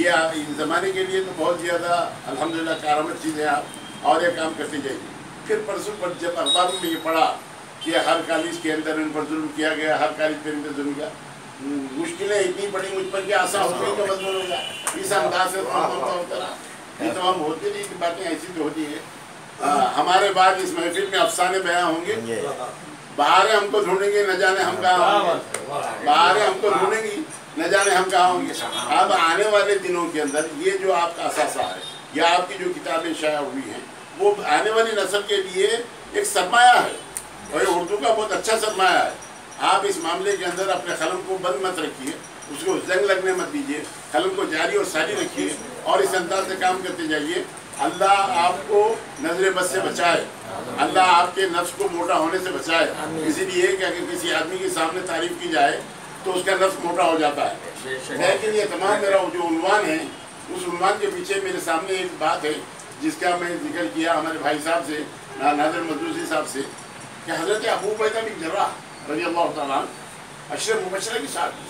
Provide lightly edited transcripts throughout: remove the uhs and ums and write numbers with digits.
یہ اس زمانے کے لیے تو بہت زیادہ الحمدللہ کارآمد چیز ہے آپ اور یہ کام کرتے جائیے۔ پھر پرسوں پر جب اخباروں میں یہ پڑھا کہ ہر کالج کے اندر ان پر ظلم کیا گیا، ہر کالج پہ ان پر ظلم کیا، مشکلیں اتنی بڑی مجھ پر کہ آسان ہونے کا مضمون ہوگا اس انداز سے ہوتا رہا۔ یہ تمام ہوتی نہیں کہ باتیں ایسی تو ہوتی ہیں۔ ہمارے بعد اس محفل میں افسانے بیان ہوں گے، بہاریں ہم کو ڈھونڈیں گے، نہ جانے ہم کہاں ہوں گے، بہاریں ہم کو ڈھونڈیں گی، نہ جانے ہم کہاں ہوں گے۔ اب آنے والے دنوں کے اندر یہ جو آپ کا اثاثہ ہے یا آپ کی جو کتابیں شائع ہوئی ہیں وہ آنے والی نسل کے لیے ایک سرمایہ ہے، اور یہ اردو کا بہت اچھا سرمایہ ہے۔ آپ اس معاملے کے اندر اپنے قلم کو بند مت رکھیے، اس کو زنگ لگنے مت دیجیے، قلم کو جاری اور ساری رکھیے اور اس انداز سے کام کرتے جائیے۔ اللہ آپ کو نظر بد سے بچائے، اللہ آپ کے نفس کو موٹا ہونے سے بچائے۔ اسی لیے کہ اگر کسی آدمی کے سامنے تعریف کی جائے تو اس کا نفس موٹا ہو جاتا ہے۔ لیکن یہ تمام میرا جو عنوان ہے، اس عنوان کے پیچھے میرے سامنے ایک بات ہے جس کا میں ذکر کیا ہمارے بھائی صاحب سے، ناظر مدروسی صاحب سے، کہ حضرت ابو عبیدہ بن جراح رضی اللہ تعالیٰ عنہ عشر مبشرہ کی شادی،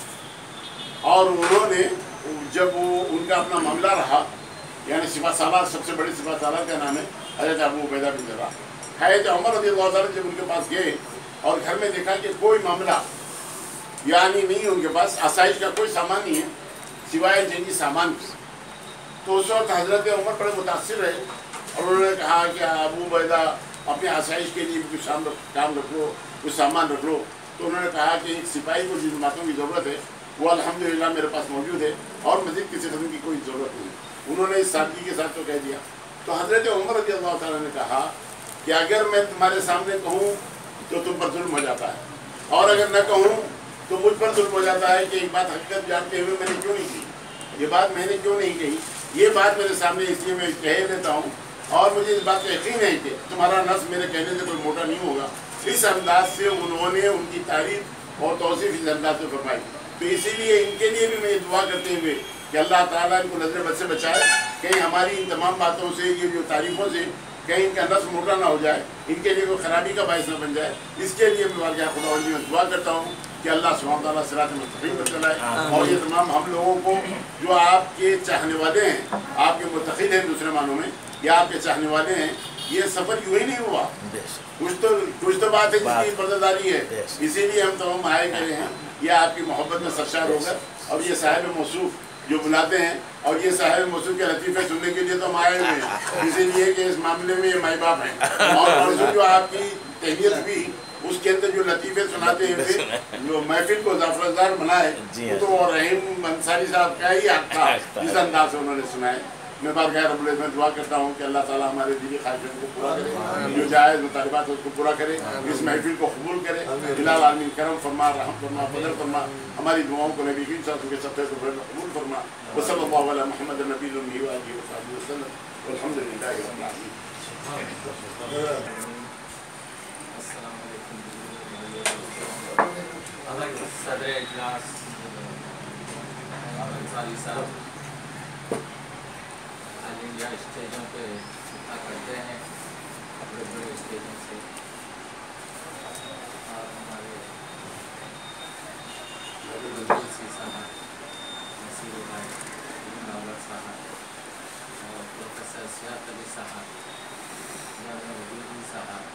اور انہوں نے جب وہ ان کا اپنا معاملہ رہا، یعنی سپہ سالار، سب سے بڑے سپہ سالار کا نام ہے حضرت ابو عبیدہ بن جراح۔ حضرت عمر رضی اللہ تعالیٰ جب ان کے پاس گئے اور گھر میں دیکھا کہ کوئی معاملہ یعنی نہیں، ان کے پاس آسائش کا کوئی سامان نہیں ہے سوائے جنگی سامان کی، تو اس وقت حضرت عمر بڑے متاثر رہے اور انہوں نے کہا کہ ابو عبیدہ اپنے آسائش کے لیے کچھ کام رکھ لو، کچھ سامان رکھ لو۔ تو انہوں نے کہا کہ ایک سپاہی کو جن باتوں کی ضرورت ہے وہ الحمدللہ میرے پاس موجود ہے اور مزید کسی قسم کی کوئی ضرورت نہیں۔ انہوں نے اس سادگی کے ساتھ تو کہہ دیا۔ تو حضرت عمر رضی اللہ تعالیٰ نے کہا کہ اگر میں تمہارے سامنے کہوں تو تم پر ظلم ہو جاتا ہے، اور اگر نہ کہوں تو مجھ پر ظلم ہو جاتا ہے کہ ایک بات حقیقت جانتے ہوئے میں نے کیوں نہیں کی، یہ بات میں نے کیوں نہیں کہی، یہ بات میرے سامنے اس لیے میں کہہ دیتا ہوں، اور مجھے اس بات کا یقین ہے کہ تمہارا نفس میرے کہنے سے کوئی موٹا نہیں ہوگا۔ اس انداز سے انہوں نے ان کی تعریف اور توصیف اس انداز سے فرمائی۔ تو اسی لیے ان کے لیے بھی میں دعا کرتے ہوئے کہ اللہ تعالیٰ ان کو نظر بد سے بچائے، کہیں ہماری ان تمام باتوں سے، یہ جو تعریفوں سے کہیں ان کا نفس موٹا نہ ہو جائے، ان کے لیے کوئی خرابی کا باعث نہ بن جائے۔ اس کے لیے میں واقعہ خدا میں دعا کرتا ہوں کہ اللہ سبحانہ وتعالیٰ صراط مستقیم پر چلائے، اور یہ تمام ہم لوگوں کو جو آپ کے چاہنے والے ہیں، آپ کے متحد ہیں دوسرے معنوں میں، یا آپ کے چاہنے والے ہیں، یہ سفر یوں ہی نہیں ہوا، کچھ تو بات ہے جس کی پردہ داری ہے۔ اسی لیے ہم تمام آئے کرے ہیں، یہ آپ کی محبت میں سرشار ہو کر، اور یہ صاحب موصوف جو بلاتے ہیں، اور یہ صاحب موصوف کے لطیفے سننے کے لیے تو ہم آئے ہوئے ہیں، اسی لیے کہ اس معاملے میں یہ مائی باپ ہیں، اور جو آپ کی تہنیت بھی اس کے اندر جو لطیفے سناتے ہیں جو محفل کو زعفرانزار بنائے، تو رحیم انصاری صاحب کا ہی حق تھا جس انداز سے انہوں نے سنائے۔ میں بارگاہ رب العزت میں دعا کرتا ہوں کہ اللہ تعالیٰ ہمارے دلی خواہشوں کو پورا کرے، جو جائز مطالبات اس کو پورا کرے، اس محفل کو قبول کرے، بلال عالمین کرم فرما، رحم فرما، فضل فرما، ہماری دعاؤں کو نبی کریم صلی اللہ علیہ وسلم کے صدقے سے قبول فرما۔ وصلی اللہ علی محمد النبی الأمی وآلہ وصحبہ وسلم، والحمد للہ رب العالمین۔ صدر اجلاس انصاری صاحب آل انڈیا اسٹیجوں پہ خطہ کرتے ہیں، بڑے بڑے اسٹیجوں سے، اور ہمارے سی صاحب، نصیر بھائی، ناول صاحب، اور پروفیسر سیاق علی صاحب، جامعہ وجودی صاحب،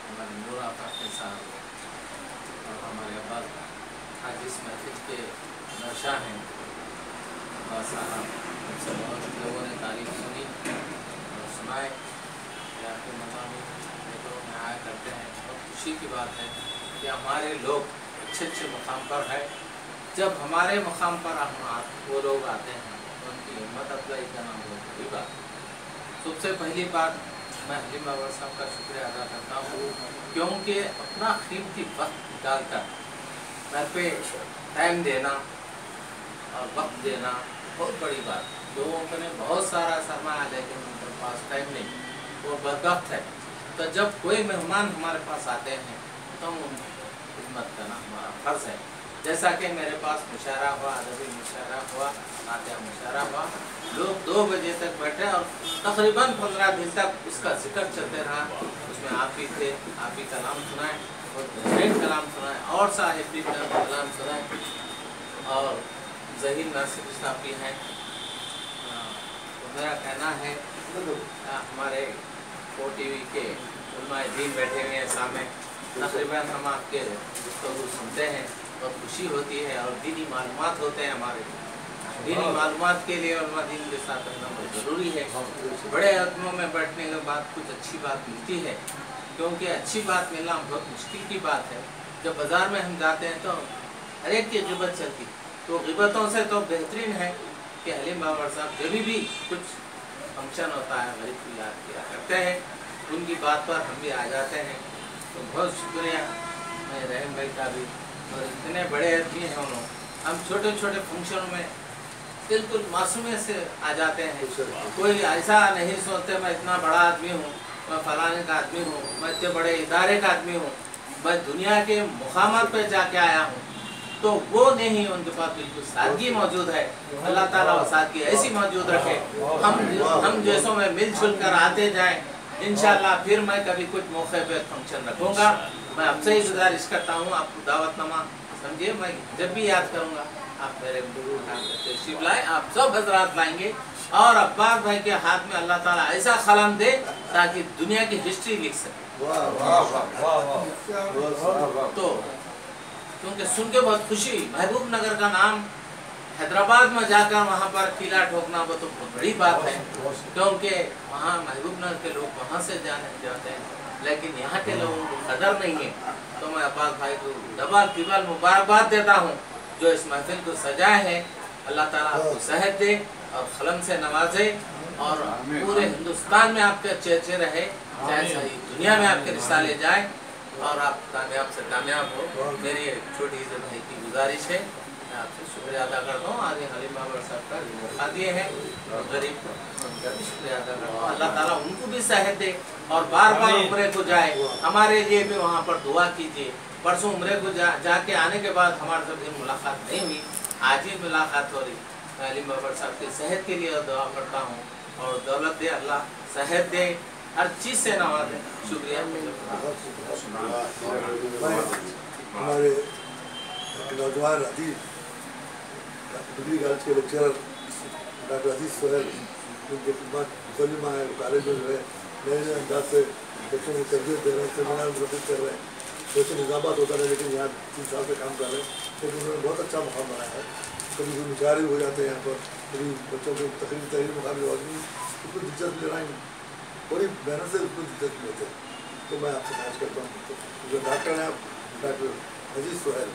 ہمارے نور آفاقی صاحب، اور ہمارے عباس آج اس محفل کے نوشاہ ہیں عباس صاحب، ہم سے بہت لوگوں نے تعریف سنی اور سنائے کہ آپ کے مقامی میٹروں میں آیا کرتے ہیں۔ بہت خوشی کی بات ہے کہ ہمارے لوگ اچھے اچھے مقام پر ہیں۔ جب ہمارے مقام پر وہ لوگ آتے ہیں تو ان کی ہمت افزائی کرنا بہت بڑی بات ہے۔ سب سے پہلی بات میں حلیم اول صاحب کا شکریہ ادا کرتا ہوں، کیونکہ اپنا قیمتی وقت نکال کر گھر پہ ٹائم دینا اور وقت دینا بہت بڑی بات ہے۔ لوگوں کو نے بہت سارا سرمایہ لیکن ان کے پاس ٹائم نہیں، وہ بدبخت ہے۔ تو جب کوئی مہمان ہمارے پاس آتے ہیں تو ہم ان کی خدمت کرنا ہمارا فرض ہے۔ جیسا کہ میرے پاس مشاعرہ ہوا، ادبی مشاعرہ ہوا، نعتیہ مشاعرہ ہوا، لوگ 2 بجے تک بیٹھے اور تقریباً 15 دن تک اس کا ذکر چلتے رہا۔ اس میں آپ بھی تھے، آپ بھی کلام سنائے، اور بہترین کلام سنائے، اور صاحب بھی کلام سنائے، اور ज़हीर नासिर साहब भी हैं। तो मेरा कहना है हमारे OTV के उलमाए दीन बैठे हुए हैं सामने, तकरीबन हम आपके गुफ्तगू सुनते हैं, बहुत खुशी होती है और दीनी मालूमात होते हैं हमारे। दीनी मालूमात के लिए उलमा दीन के साथ रहना बहुत ज़रूरी है। बड़े आदमियों में बैठने के बाद कुछ अच्छी बात मिलती है, क्योंकि अच्छी बात मिलना बहुत मुश्किल की बात है। जब बाज़ार में हम जाते हैं तो हर एक की गिबत चलती, तो गिबतों से तो बेहतरीन है कि हलीम बाबर साहब जब भी कुछ फंक्शन होता है गरीब को याद किया करते हैं, उनकी बात पर हम भी आ जाते हैं। तो बहुत शुक्रिया मैं रहम भाई का भी, और इतने बड़े आदमी हैं उन्होंने, हम छोटे छोटे फंक्शनों में बिल्कुल मासूमियत से आ जाते हैं। कोई ऐसा नहीं सोचते मैं इतना बड़ा आदमी हूँ, मैं फलाने का आदमी हूँ, मैं इतने बड़े इदारे का आदमी हूँ, मैं दुनिया के मुकामात पर जाके आया हूँ, तो वो नहीं, उनके पास बिल्कुल सादगी मौजूद है। अल्लाह ताला वो सादगी ऐसी मौजूद रखे, हम जैसों में मिलजुल कर आते जाएं। इंशाल्लाह फिर मैं कभी कुछ मौके पे फंक्शन रखूँगा। मैं आपसे ही गुजारिश करता हूँ, आपको दावतनामा समझिए, मैं जब भी याद करूँगा आप मेरे तशरीफ लाए, आप सब हजरात लाएंगे, और अब्बास भाई के हाथ में अल्लाह ताला ऐसा कलम दे ताकि दुनिया की हिस्ट्री लिख सके। तो क्योंकि सुन के बहुत खुशी, महबूब नगर का नाम हैदराबाद में जाकर वहाँ पर किला ठोकना वो तो बहुत बड़ी बात है, क्योंकि वहाँ महबूब नगर के लोग वहाँ से जाते हैं, लेकिन यहाँ के लोगों को कदर नहीं है। तो मैं अब्बास भाई को डबल टिबल मुबारकबाद देता हूँ जो इस महफिल को सजाए हैं। अल्लाह ताला आपको सेहत दे और कलम से नवाजे, और पूरे हिंदुस्तान में आपके चर्चे रहे, चाहे सारी दुनिया में आपके रिसाले जाए, और आप कामयाब से कामयाब हो। मेरी छोटी सी भाई की गुजारिश है, मैं आपसे शुक्रिया अदा करता हूँ। आगे हलीम बाबर साहब का मौका दिए हैं, गरीब को उनका भी शुक्रिया अदा करता हूँ। अल्लाह ताला उनको भी सेहत दे और बार बार उम्रे को जाए। हमारे लिए भी वहाँ पर दुआ कीजिए। परसों उम्रे को जाके आने के बाद हमारे सबसे मुलाकात नहीं हुई, आज ही मुलाकात हो रही। मैं हलीम बाबर साहब की सेहत के लिए दुआ करता हूँ, और दौलत दे अल्लाह, सेहत दे, हर चीज़ से नवाजे। शुक्रिया। हमारे नौजवान अदीब डिग्री कॉलेज के लेक्चरर डॉक्टर अजीज सोहेल, उनके खिदमत मुसलिमा है, कॉलेज में जो है नए नए अंदाज से बच्चों को तरबियत दे रहे हैं, सेमिनार मुनक़िद कर रहे हैं। वैसे निज़ामात होता है, लेकिन यहाँ 3 साल से काम कर रहे हैं, तो उन्होंने बहुत अच्छा मुकाम बनाया है। कभी भी मुशारे हो जाते हैं यहाँ पर, कभी बच्चों को तहरीर मुकाबले और भी उसको दिलचस्प ले रहे हैं, बड़ी मेहनत से उसको दिलचस्प लेते हैं। तो मैं आपसे ख्वाहिश करता हूँ, तो जो डॉक्टर हैं आप डॉक्टर अजीज सोहेल।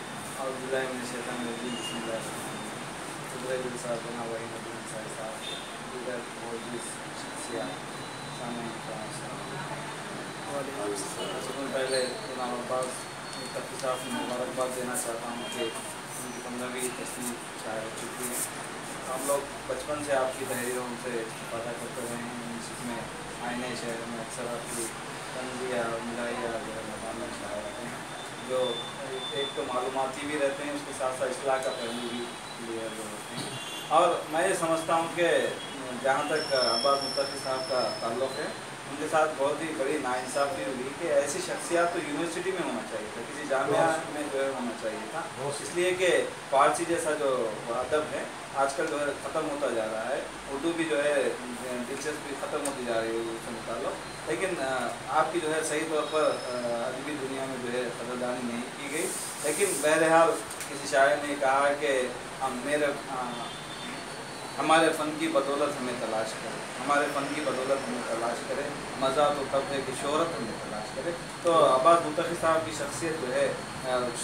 पहले इमाम अब्बास मुफ्ती साहब को मुबारकबाद देना चाहता हूँ कि उनकी 15वीं तस्वीर शायर हो चुकी है। हम लोग बचपन से आपकी तहरीरों से पता करते रहे हैं, जिसमें आईने शहर में अक्सर आपकी तंजिया मिलाइया जो है मकामी शायर आते हैं, जो एक तो मालूमाती भी रहते हैं, उसके साथ साथ इस्लाह का पहलू भी लिए हुए होते हैं। और मैं ये समझता हूँ कि जहाँ तक अब्बास मुफ्ती साहब का ताल्लुक़ है, उनके साथ बहुत ही बड़ी नाइंसाफ़ी हुई कि ऐसी शख्सियत तो यूनिवर्सिटी में होना चाहिए था, किसी जामिया में जो है होना चाहिए था, इसलिए कि फारसी जैसा जो अदब है आजकल जो है ख़त्म होता जा रहा है। उर्दू भी जो है दिलचस्पी ख़त्म होती जा रही है उससे मुताल्लिक़, लेकिन आपकी जो है सही तौर पर अदबी दुनिया में जो है कदरदानी नहीं की गई। लेकिन बहरहाल किसी शायर ने कहा कि हमारे फ़न की बदौलत हमें तलाश करें, हमारे फ़न की बदौलत हमें तलाश करें, मज़ा तो तब है कि शोहरत हमें तलाश करे। तो अब्बास मुफ्ती साहब की शख्सियत जो है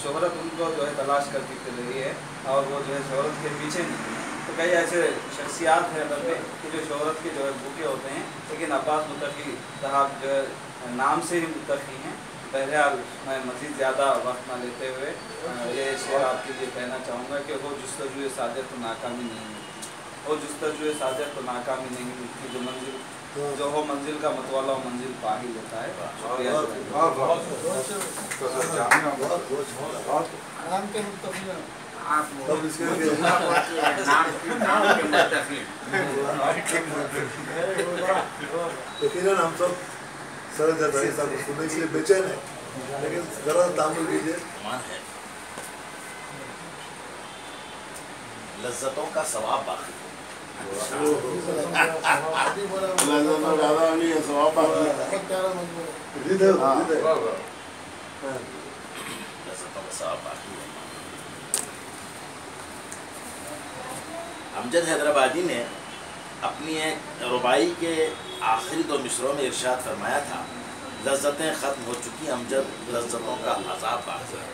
शोहरत उनको जो है तलाश करती रही है, और वो जो है शोहरत के पीछे नहीं है। तो कई ऐसे शख्सियात हैं अदब में कि जो शोहरत के जो है भूखे होते हैं, लेकिन अब्बास मुफ्ती साहब जो है नाम से ही मुत्तकी हैं। बहरहाल मैं मज़ीद ज़्यादा वक्त ना लेते हुए ये शेर आपके लिए कहना चाहूँगा कि वो जुस्तजू सादत तो नाकामी नहीं मिलती, वो जुस्तजू सादत तो नाकामी नहीं मिलती, जो मंजिल जो हो मंजिल का मतवाला वो मंजिल पा ही लेता है। यकीनन हम सब सरदार साहब को सुनने के लिए बेचैन है, लेकिन ज़रा तामुल कीजिए। लज्जतों का सवाब बाकी है। लज्जतों का सवाब बाकी है। अमजद हैदराबादी ने अपनी एक रुबाई के आखिरी 2 मिसरों में इरशाद फरमाया था, लज्जतें ख़त्म हो चुकी अमजद, लज्जतों का अज़ाब बाकी है।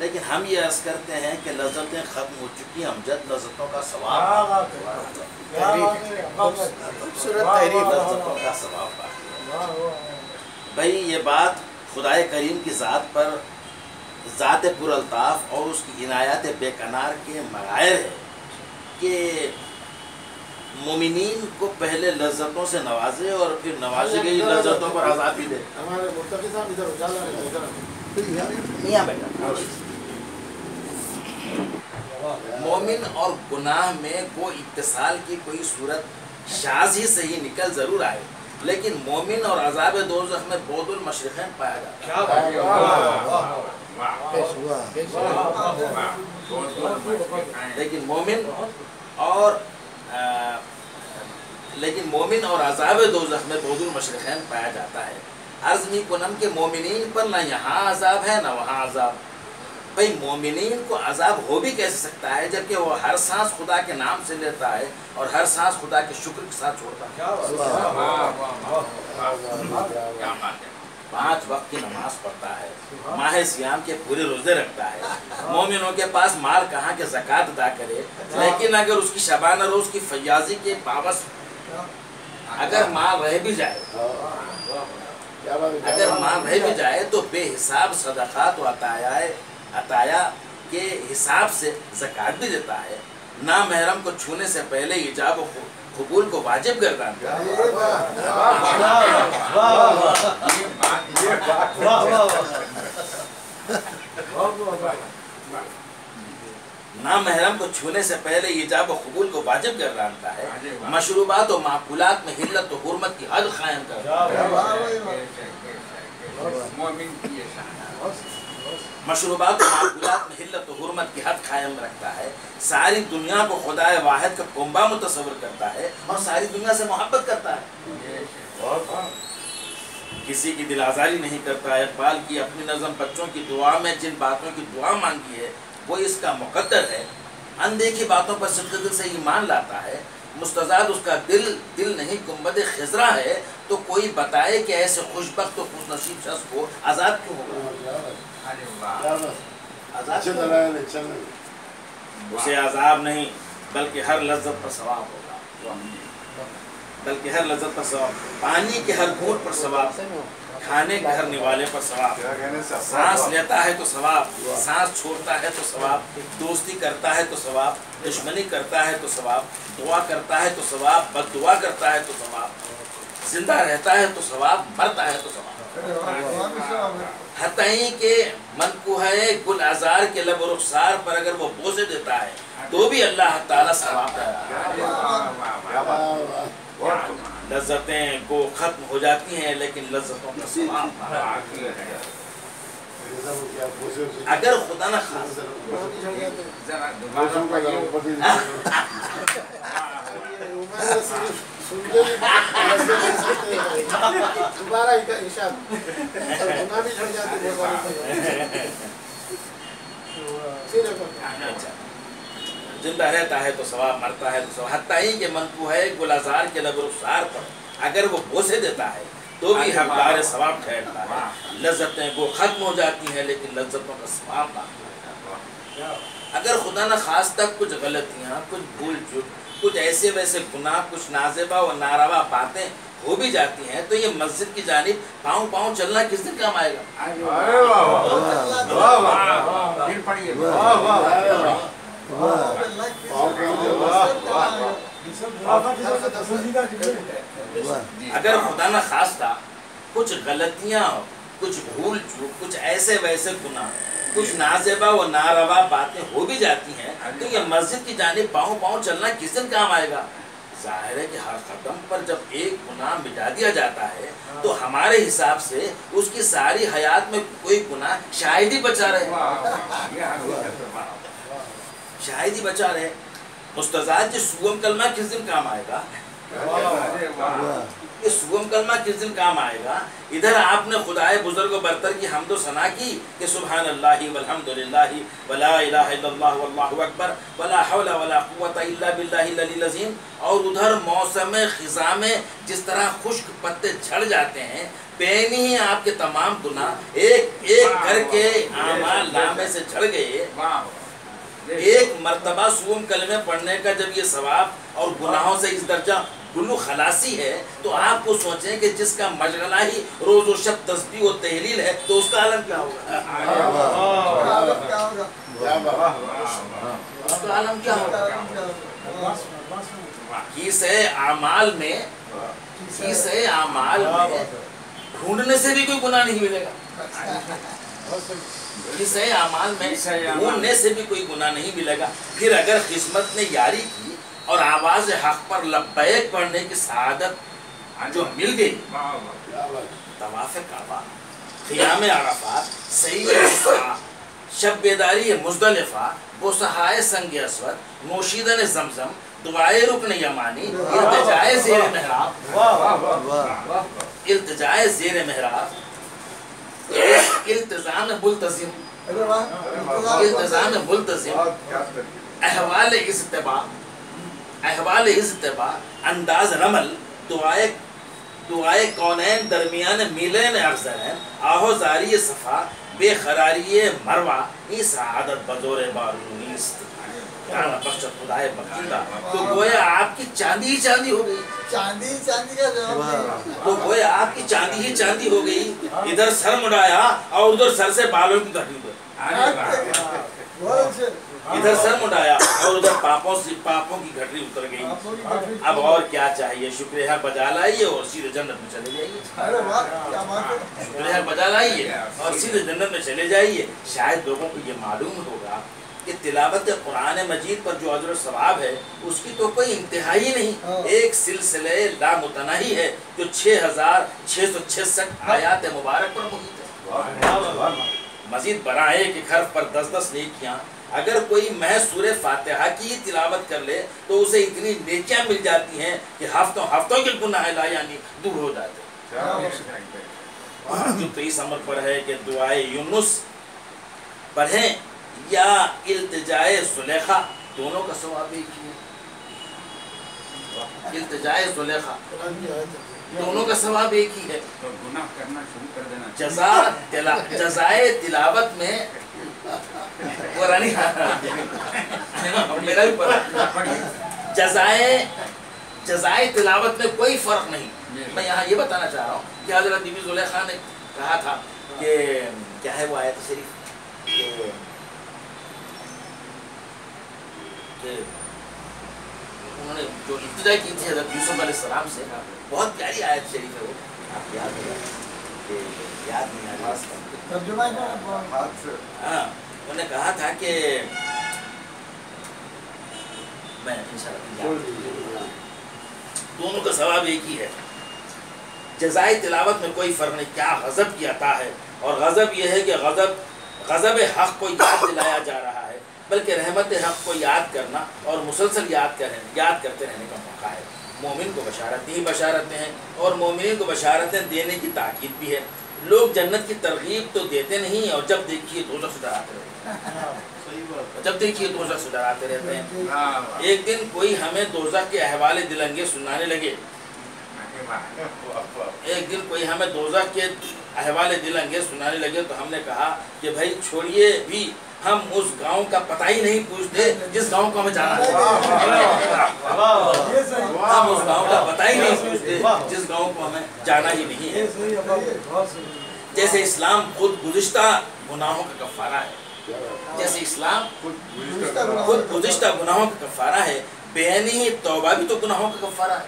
लेकिन हम ये अर्ज़ करते हैं कि लज्जतें ख़त्म हो चुकी अमजद, लज्जतों का सवाब लज्जतों का सवाब बाकी है। भाई ये बात खुदाए करीम की ज़ात पर, ज़ात पुरअल्ताफ़ और उसकी इनायत बेकनार के मग़ायर है कि मोमिनीन को पहले लज्जतों से नवाजे और फिर नवाजी गई लज्जतों पर अज़ाब भी दे। हमारे मुर्तकी साहब इधर उजाला है, इधर मियां बेटा, मोमिन और गुनाह में वो इत्तिसाल की कोई सूरत शाज़ ही सही निकल ज़रूर आए, लेकिन मोमिन और अज़ाब दोज़ख में बौदुल मशरिक़ैन पाया जाता है। लेकिन मोमिन और अज़ाब दोज़ख में बौदुल मशरिक़ैन पाया जाता है। अर्ज़ में कुनम के मोमिनीन पर ना यहाँ अज़ाब है ना वहाँ अज़ाब। भाई मोमिनीन को अज़ाब हो भी कैसे सकता है जबकि वो हर सांस खुदा के नाम से लेता है और हर सांस खुदा के शुक्र के साथ छोड़ता है। 5 वक्त की नमाज पढ़ता है, माह सियाम के पूरे रोजे रखता है। मोमिनों के पास माल कहाँ के ज़कात अदा करे, लेकिन अगर उसकी शबाना रोज़ की फयाजी के बावस अगर माल रह भी जाए तो बेहिसाब सदक़ात व अताया के हिसाब से ज़कात भी देता है। ना महरम को छूने से पहले इजाब कबूल को वाजिब गर्दानता है। ना महरम को छूने से पहले इजाब कबूल को वाजिब गर्दानता है। मशरूबात और माकुलात में हिल्लत और हुर्मत की हद कायम करता है। मशरूबात और माकुलात में हिल्लत और हुर्मत की हद कायम रखता है। सारी दुनिया को खुदाए वाहिद का कुंबा मुतसव्विर करता है और सारी दुनिया से मोहब्बत करता है। किसी की दिल आज़ारी नहीं करता। इकबाल की अपनी नज़म बच्चों की दुआ में जिन बातों की दुआ मांगी है वो इसका मुकद्दर है। अनदेखी बातों पर सिद्क़ दिल से ईमान लाता है। मुस्तज़ाद उसका दिल नहीं गुंबद खिज़रा है। तो कोई बताए कि ऐसे खुशबख्त और खुशनसीब शख्स को आज़ाद क्यों होगा? उसे आज़ाब नहीं बल्कि हर लज्जत पर सवाब होगा। पानी के हर घूंट पर सवाब, खाने के हर निवाले पर सवाब। सांस लेता है तो सवाब, सांस छोड़ता है तो सवाब, दोस्ती करता है तो सवाब, दुश्मनी करता है तो सवाब, दुआ करता है तो सवाब, बद्दुआ करता है तो सवाब, जिंदा रहता है तो सवाब, मरता है तो सवाब। हत्ताई के मनकुहे गुल आज़ार के लब रुखसार पर अगर वो बोझे देता है तो भी अल्लाह ताला सवाब देता है। लज्जतें को खत्म हो जाती हैं लेकिन लज्जतों का सवाब अगर खुदा न खासा दोबारा इशाद गुनाह भी झड़ जाते जिंदा रहता है तो सवाब, मरता है तो सवाब। हत्ताई के मनकू है गुलाजार के लब रुखसार पर अगर वो बोसे देता है तो भी हकदार सवाब ठहरता है। लज्जतें वो खत्म हो जाती हैं लेकिन लज्जतों का सवाब बाकी रहता है। अगर खुदा न खास्ता कुछ गलतियाँ, कुछ भूल चूक, कुछ ऐसे वैसे गुनाह, कुछ नाजेबा व नारवा बातें हो भी जाती हैं तो ये मस्जिद की जानिब पाँव पाँव चलना किस दिन काम आएगा? अगर खुदा न खास्ता कुछ गलतियाँ, कुछ भूल चूक, कुछ ऐसे वैसे गुनाह, कुछ नाजेबा व नारवा बातें हो भी जाती हैं तो ये मस्जिद की जानिब पाँव पाँव चलना किस दिन काम आएगा? जाहिर है कि हर कदम पर जब एक गुनाह मिटा दिया जाता है तो हमारे हिसाब से उसकी सारी हयात में कोई गुनाह शायद ही बचा रहे। شاید ہی بچا رہے. مستضاد جی سوم کلمہ کس دن کام آئے گا؟ یہ سوم کلمہ کس دن کام آئے گا؟ ادھر آپ نے خدائے بزرگ و برتر کی حمد و ثنا کی کہ سبحان اللہ والحمدللہ ولا الہ الا اللہ واللہ اکبر ولا حول ولا قوت الا باللہ العلی العظیم. اور ادھر موسم خزاں میں جس طرح خشک پتے جھڑ جاتے ہیں، بینی ہی آپ کے تمام گناہ ایک ایک کر کے اعمال نامے سے جھڑ گئے. ایک مرتبہ سوم کلمے پڑھنے کا جب یہ ثواب اور گناہوں سے اس درجہ گلو خلاصی ہے، تو آپ کو سوچیں کہ جس کا مشغلہ ہی روز و شب تسبیح و تحلیل ہے تو اس کا عالم کیا ہوگا؟ اس کا عالم کیا ہوگا؟ کیسے اعمال میں ڈھونڈنے سے بھی کوئی گناہ نہیں ملے گا. کیسے اعمال میں ڈھونڈنے سے بھی کوئی گناہ نہیں ملے گا. پھر اگر قسمت نے یاری کی اور آواز حق پر لبیک پڑھنے کی سعادت جو مل گئی، طواف کعبہ، قیام عرفات، سعی الوسطیٰ، شب بیداری مزدلفہ، بوسہائے سنگ اسود، نوشیدن زمزم، دعائے رکن یمانی، التجائے زیر محراب، التجائے زیر محراب، التزام ملتزم، احوال اجتباع، انداز رمل، دعائے کونین درمیان میلین افضلین، آہو زاری صفا، بے قراری مروہ، ای سعادت بزور بارونیست، یعنی بخشت خدای بخشندہ. تو گویا آپ کی چاندی ہی چاندی ہو گئی. چاندی کا جواب. تو گویا آپ کی چاندی ہی چاندی ہو گئی. ادھر سر مڑایا اور ادھر سر سے بالوں کی گھٹی ہوئی. ادھر سر مڑایا اور ادھر پاپوں کی گھٹری اتر گئی. اب اور کیا چاہیے؟ شکریہ بجا لائیے اور سیدھے جنت میں چلے جائیے. شکریہ بجا لائیے اور سیدھے جنت میں چلے جائیے. شاید لوگوں کو یہ معلوم ہوگا کہ تلاوت قرآن مجید پر جو اجر و ثواب ہے اس کی تو کوئی انتہائی نہیں. ایک سلسلے لامتناہی ہے جو 6666 آیات مبارک پر محیط ہے. مزید برائے کہ حرف پر 10 نیکیاں اگر کوئی محض سورہ فاتحہ کی تلاوت کر لے تو اسے اتنی نیکیاں مل جاتی ہیں کہ ہفتوں کے گناہ یعنی دور ہو جاتے ہیں. جو تو اس عمل پر ہے کہ دعائے یونس پڑھیں یا التجائے زلیخا، دونوں کا ثواب ایک ہی ہے. التجائے زلیخا دونوں کا ثواب ایک ہی ہے. گناہ کرنا شروع کر دینا. جزائے تلاوت میں میرا بھی جزائے تلاوت میں کوئی فرق نہیں. میں یہاں یہ بتانا چاہ رہا ہوں کہ حضرت بی بی زلیخا نے کہا تھا کہ کیا ہے وہ آیت شریف کہ انہوں نے جو ابتدا کی تھی حضرت یوسف علیہ السلام سے، بہت پیاری آیت شریف ہے وہ. آپ یاد ہوگا کہ یاد نہیں آ رہا. ہاں انہوں نے کہا تھا کہ میں دونوں کا ثواب ایک ہی ہے. جزائے تلاوت میں کوئی فرق نہیں. کیا غضب کی عطا ہے، اور غضب یہ ہے کہ غضب حق کو یاد دلایا جا رہا ہے، بلکہ رحمت حق کو یاد کرنا اور مسلسل یاد کرتے رہنے کا موقع ہے. مومن کو بشارتیں ہی بشارتیں ہیں اور مومنین کو بشارتیں دینے کی تاکید بھی ہے. لوگ جنت کی ترغیب تو دیتے نہیں اور جب دیکھیے دوزخ سے ڈراتے رہتے ہیں. ایک دن کوئی ہمیں دوزخ کے احوال دلنگے سنانے لگے. تو ہم نے کہا کہ بھائی چھوڑیے بھی، ہم اس گاؤں کا پتہ ہی نہیں پوچھتے جس گاؤں کو ہمیں جانا ہے. ہم اس گاؤں کا پتہ ہی نہیں پوچھتے جس گاؤں کو ہمیں جانا ہی نہیں ہے. جیسے اسلام خود گزشتہ گناہوں کا کفارہ ہے، گناہوں کا کفارہ ہے، بینی ہی توبہ بھی تو گناہوں کا کفارہ ہے.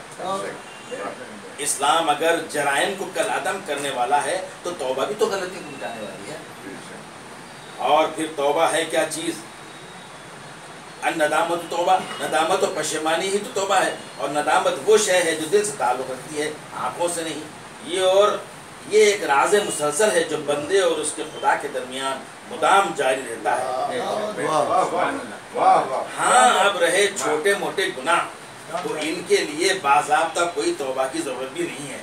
اسلام اگر جرائم کو کل عدم کرنے والا ہے تو توبہ بھی تو غلطی کو مٹانے والی ہے. اور پھر توبہ ہے کیا چیز؟ الندامت توبہ، ندامت و پشیمانی ہی تو توبہ ہے. اور ندامت وہ شے ہے جو دل سے تعلق رکھتی ہے، آنکھوں سے نہیں. یہ ایک راز مسلسل ہے جو بندے اور اس کے خدا کے درمیان مدام جاری رہتا ہے. रहे छोटे मोटे गुनाह, तो इनके लिए बाज़ाब्ता कोई तौबा की ज़रूरत भी नहीं है,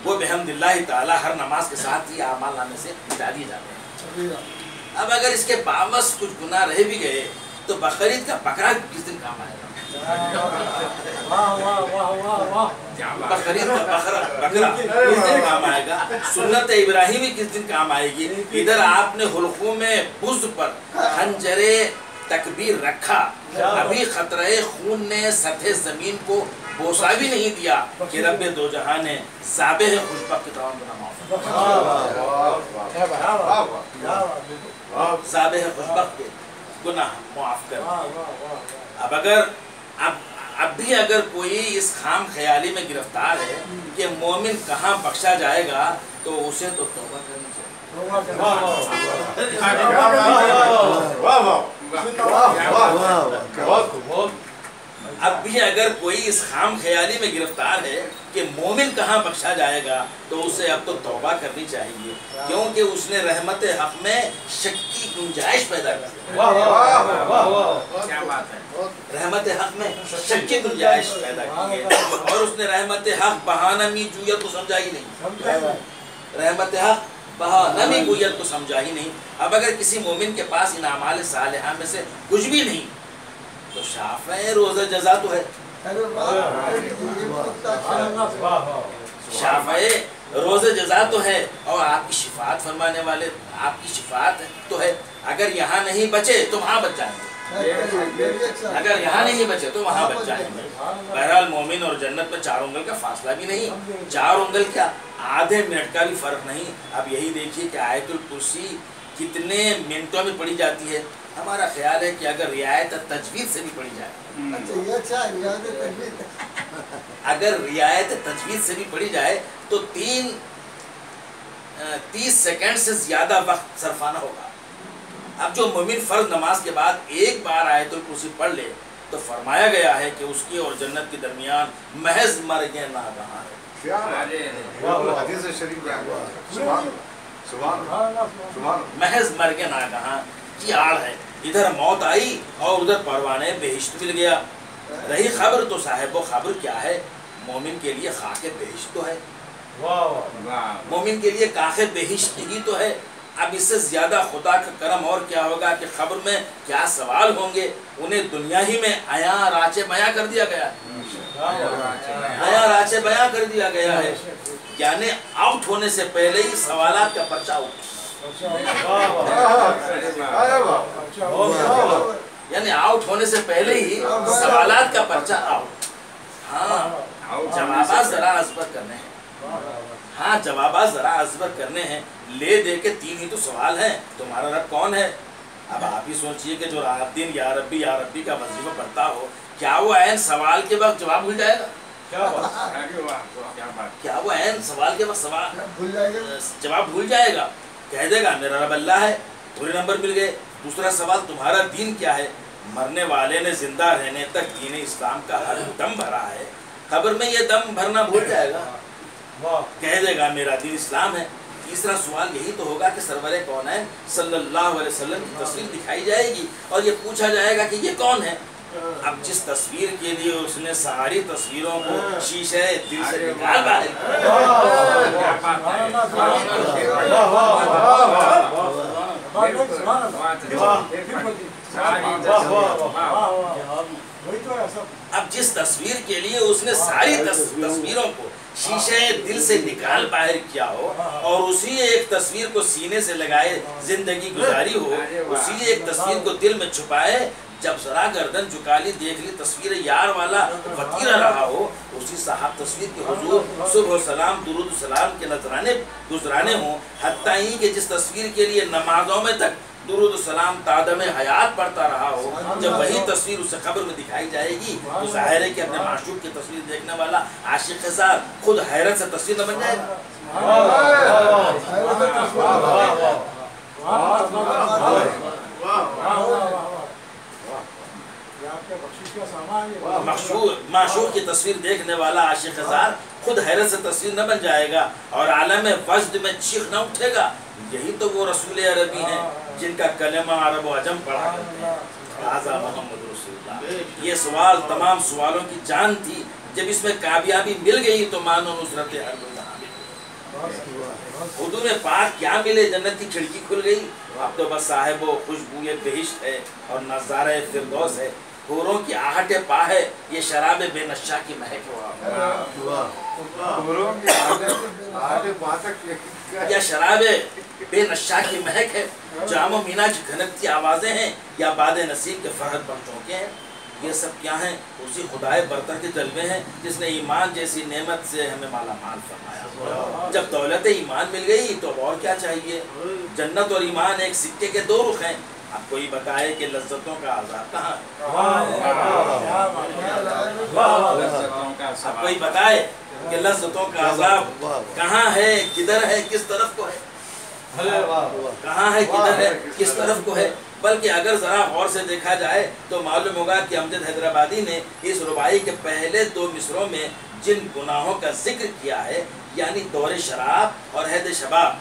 वो बिहम्दिल्लाह ताला हर नमाज के साथ ही आमाल नामे से मिटा दिए जाते हैं। अब अगर इसके बावस कुछ गुनाह रह भी गए तो बकरीद का बकरा किस दिन काम आएगा? बकरीद का बकरा किस दिन काम आएगा? सुन्नत इब्राहिमी किस दिन काम आएगी? इधर आपने हुल्कों में बुज़ पर खंजरे तकबीर रखा, अभी खतरे खून ने सतह जमीन को बोसा भी नहीं दिया कि रब्बे दो जहां ने साबे खुशबक के तमाम गुनाह माफ, साबे खुशबक के गुनाह माफ कर। अब भी अगर कोई इस खाम ख्याली में गिरफ्तार है कि मोमिन कहाँ बख्शा जाएगा, तो उसे तो तौबा करनी चाहिए। अब भी अगर कोई इस खाम ख्याली में गिरफ्तार है कि मोमिन कहाँ बख्शा जाएगा, तो उसे अब तो तौबा करनी चाहिए, क्योंकि उसने रहमत हक में शक की गुंजाइश पैदा की। क्या बात है। रहमत हक में शक की गुंजाइश पैदा की है, और उसने रहमत हक बहाना मी जूयत को समझा ही नहीं, रहमत हक बहाना मी जूयत को समझा ही नहीं। अब अगर किसी मोमिन के पास इन अमाल सालिहा में से कुछ भी नहीं, तो शाफ़े रोज़ा जज़ा तो है, शाफ़े रोज़ा जज़ा तो है, और आपकी शिफात फरमाने वाले आपकी शिफात तो है। अगर यहाँ नहीं बचे तो वहाँ बच जाएंगे, अगर यहाँ नहीं बचे तो वहाँ बच जाएंगे। बहरहाल मोमिन और जन्नत में 4 उंगल का फासला भी नहीं, 4 उंगल क्या, आधे मिनट का भी फर्क नहीं। अब यही देखिए कि आयतुल कुर्सी कितने मिनटों में पढ़ी जाती है। हमारा ख्याल है कि अगर रियायत तजवीज़ से भी पढ़ी जाए, अगर रियायत तजवीज़ से भी पढ़ी जाए तो 30 सेकंड से ज़्यादा वक्त सरफाना होगा। अब जो मोमिन फ़र्ज़ नमाज के बाद एक बार आयतुल कुर्सी पढ़ ले, तो फरमाया गया है कि उसकी और जन्नत के दरमियान महज मर्गे नागहां है। महज मर्गे नागहां की आड़ है, इधर मौत आई और उधर परवाने बेहिश्त मिल गया। रही खबर तो साहिब खबर क्या है, मोमिन के लिए खाके बेहिश्त तो है, मोमिन के लिए काखे बेहिश्त ही तो है। अब इससे ज्यादा खुदा का करम और क्या होगा कि खबर में क्या सवाल होंगे, उन्हें दुनिया ही में आया राचे बयां कर दिया गया, आया राचे बयां कर दिया गया है। यानी आउट होने से पहले ही सवालात का पर्चा आउट, यानी आउट होने से पहले ही सवालात का पर्चा आउट। हाँ, जवाबात जरा अज़बर करने हैं, हाँ जवाबात जरा अज़बर करने हैं। ले दे के 3 ही तो सवाल हैं, तुम्हारा रब कौन है? अब आप ही सोचिए कि जो रात दिन या रब्बी का वजीफा पढ़ता हो, क्या वो ऐन सवाल के वक्त जवाब भूल जाएगा? क्या वो ऐन सवाल के वक्त जवाब भूल जाएगा? कह देगा मेरा रब अल्लाह है, पूरे नंबर मिल गए। दूसरा सवाल तुम्हारा दीन क्या है? मरने वाले ने जिंदा रहने तक दीन इस्लाम का हर दम भरा है, खबर में ये दम भरना भूल जाएगा, कह देगा मेरा दीन इस्लाम है। तीसरा सवाल यही तो होगा कि सरवरे कौनैन सल्लल्लाहु अलैहि वसल्लम की तस्वीर दिखाई जाएगी और ये पूछा जाएगा कि ये कौन है। अब जिस तस्वीर के लिए उसने सारी तस्वीरों को शीशे दिल से निकाल बाहर, अब जिस तस्वीर के लिए उसने सारी तस्वीरों को शीशे दिल से निकाल बाहर किया हो और उसी एक तस्वीर को सीने से लगाए जिंदगी गुजारी हो, उसी एक तस्वीर को दिल में छुपाए, जब जरा गर्दन झुका ली देख ली तस्वीर यार वाला वतीरा रहा हो, उसी साहब तस्वीर के हुजूर सुबह सलाम दुरूद सलाम के नजराने गुजराने हों, हत्ता ही कि जिस तस्वीर के लिए नमाजों में तक दुरूद सलाम तादम हयात पढ़ता रहा हो, जब वही तस्वीर उसे कब्र में दिखाई जाएगी तो जाहिर है कि अपने माशूक की तस्वीर देखने वाला आशिक के साथ खुद हैरत से तस्वीर न बन जाएगा। माशूक की तस्वीर देखने वाला आशिक हजार खुद हैरत से तस्वीर न बन जाएगा और आलम वजद में चीख न उठेगा। यही तो वो रसूल अरबी हैं जिनका कलमा अरब व अजम पढ़ा करते हैं, हाज़ा मोहम्मद रसूलुल्लाह। ये सवाल तमाम सवालों की जान थी। जब इसमें कामयाबी मिल गई तो मानो नुसरत हर दो जहां मिल। हुदूद पाक क्या मिले, जन्नत की खिड़की खुल गई। अब तो बस साहिबो खुशबूए बहिश्त है और नज़ारे फिरदौस है, हूरों की आहट पा है, ये शराब बेनशा की महक है, या शराब बेनशा की महक है, जामो मीना की घनकती आवाज़ें हैं, या बादे नसीब के फहद पर चौके हैं। ये सब क्या हैं? उसी खुदाए बरतर के जलवे हैं जिसने ईमान जैसी नेमत से हमें माला माल फरमाया। जब दौलत ईमान मिल गई तो और क्या चाहिए? जन्नत और ईमान एक सिक्के के दो रुख हैं। अब कोई बताए कि लज्जतों का आज़ाब कहाँ है? अब कोई बताए कि लज्जतों का आज़ाब कहाँ है, किधर है, किस तरफ को है? कहाँ है, किधर है, किस तरफ को है? बल्कि अगर ज़रा गौर से देखा जाए तो मालूम होगा कि अमजद हैदराबादी ने इस रुबाई के पहले दो मिसरों में जिन गुनाहों का जिक्र किया है, यानी दौरे शराब और अहद शबाब,